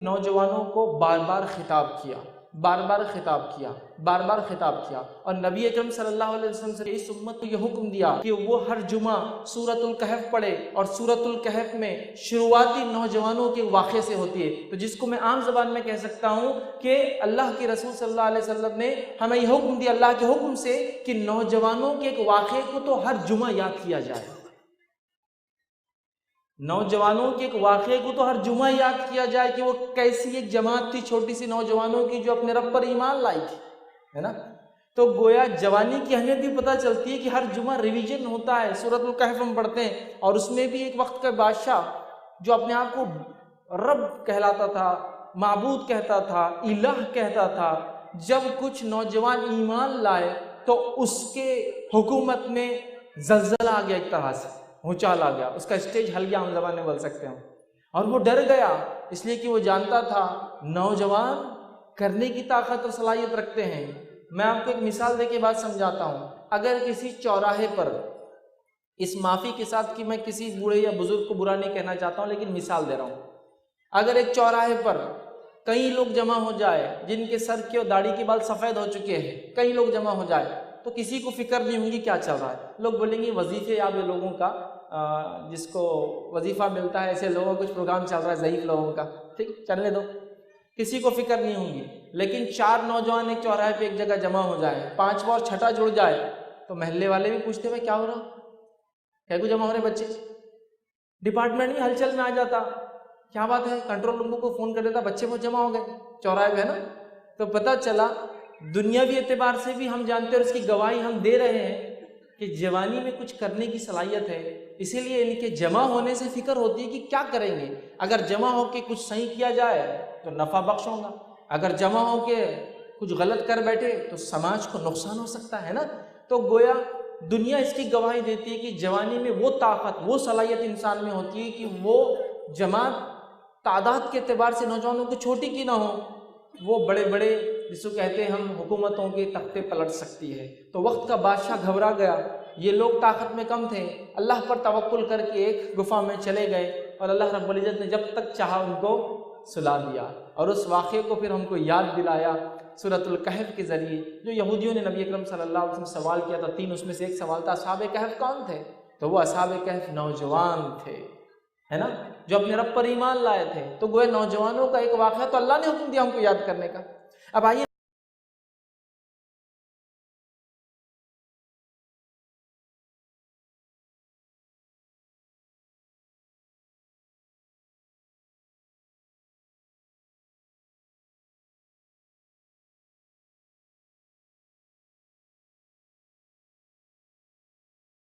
نوجوانوں کو بار بار خطاب کیا، بار بار خطاب کیا، بار بار خطاب کیا، اور نبی اکرم صلی اللہ علیہ وسلم سے اس امت کو یہ حکم دیا کہ وہ ہر جمعہ سورۃ الکہف پڑھے، اور سورۃ الکہف میں شروعاتی نوجوانوں کے واقعے سے ہوتی ہے، تو جس کو میں عام زبان میں کہہ سکتا ہوں کہ اللہ کے رسول صلی اللہ علیہ وسلم نے ہمیں یہ حکم دیا اللہ کے حکم سے کہ نوجوانوں کے ایک واقعے کو تو ہر جمعہ یاد کیا جائے، نوجوانوں کے ایک واقعے کو تو ہر جمعہ یاد کیا جائے کہ وہ کیسی ایک جماعت تھی چھوٹی سی نوجوانوں کی جو اپنے رب پر ایمان لائی تھی، ہے نا؟ تو گویا جوانی کی اہمیت بھی پتہ چلتی ہے کہ ہر جمعہ ریویژن ہوتا ہے، سورۃ الکہف ہم پڑھتے ہیں، اور اس میں بھی ایک وقت کا بادشاہ جو اپنے آپ کو رب کہلاتا تھا، معبود کہتا تھا، الہ کہتا تھا، جب کچھ نوجوان ایمان لائے تو اس کے حکومت میں زلزلہ آ گیا، ایک طرح سے اونچال آ گیا، اس کا اسٹیج ہل گیا، ہم زبان میں بول سکتے ہیں، اور وہ ڈر گیا اس لیے کہ وہ جانتا تھا نوجوان کرنے کی طاقت اور صلاحیت رکھتے ہیں۔ میں آپ کو ایک مثال دے کے بات سمجھاتا ہوں، اگر کسی چوراہے پر، اس معافی کے ساتھ کہ میں کسی بوڑھے یا بزرگ کو برا نہیں کہنا چاہتا ہوں لیکن مثال دے رہا ہوں، اگر ایک چوراہے پر کئی لوگ جمع ہو جائے جن کے سر کے اور داڑھی کے بال سفید ہو چکے ہیں، کئی لوگ جمع ہو جائے تو کسی کو فکر نہیں ہوگی کیا چل رہا ہے، لوگ بولیں گے وظیفے یا یہ لوگوں کا جس کو وظیفہ ملتا ہے ایسے لوگوں کا کچھ پروگرام چل رہا ہے ضعیف لوگوں کا، ٹھیک چلنے دو، کسی کو فکر نہیں ہوگی۔ لیکن 4 نوجوان ایک چوراہے پہ ایک جگہ جمع ہو جائے، 5واں اور 6واں جڑ جائے تو محلے والے بھی پوچھتے ہیں کیا ہو رہا، کیا کو جمع ہو رہے بچے، ڈپارٹمنٹ بھی ہلچل میں آ جاتا، کیا بات ہے، کنٹرول روم کو فون کر دیتا بچے بہت جمع ہو گئے چوراہے پہ، ہے نا؟ تو پتہ چلا دنیاوی اعتبار سے بھی ہم جانتے ہیں اور اس کی گواہی ہم دے رہے ہیں کہ جوانی میں کچھ کرنے کی صلاحیت ہے، اسی لیے ان کے جمع ہونے سے فکر ہوتی ہے کہ کیا کریں گے، اگر جمع ہو کے کچھ صحیح کیا جائے تو نفع بخش ہوگا، اگر جمع ہو کے کچھ غلط کر بیٹھے تو سماج کو نقصان ہو سکتا ہے نا؟ تو گویا دنیا اس کی گواہی دیتی ہے کہ جوانی میں وہ طاقت، وہ صلاحیت انسان میں ہوتی ہے کہ وہ جماعت تعداد کے اعتبار سے نوجوانوں کو چھوٹی کی نہ ہو، وہ بڑے بڑے جس کو کہتے ہیں ہم حکومتوں کے تختے پلٹ سکتی ہے۔ تو وقت کا بادشاہ گھبرا گیا، یہ لوگ طاقت میں کم تھے، اللہ پر توکل کر کے ایک گفا میں چلے گئے، اور اللہ رب العزت نے جب تک چاہا ان کو سلا دیا، اور اس واقعے کو پھر ہم کو یاد دلایا سورۃ الکہف کے ذریعے، جو یہودیوں نے نبی اکرم صلی اللہ علیہ وسلم سوال کیا تھا، 3 اس میں سے ایک سوال تھا اصحاب کہف کون تھے، تو وہ اصحاب کہف نوجوان تھے، ہے نا، جو اپنے رب پر ایمان لائے تھے۔ تو گویا نوجوانوں کا ایک واقعہ تو اللہ نے حکم دیا ہم کو یاد کرنے کا۔ اب آئیے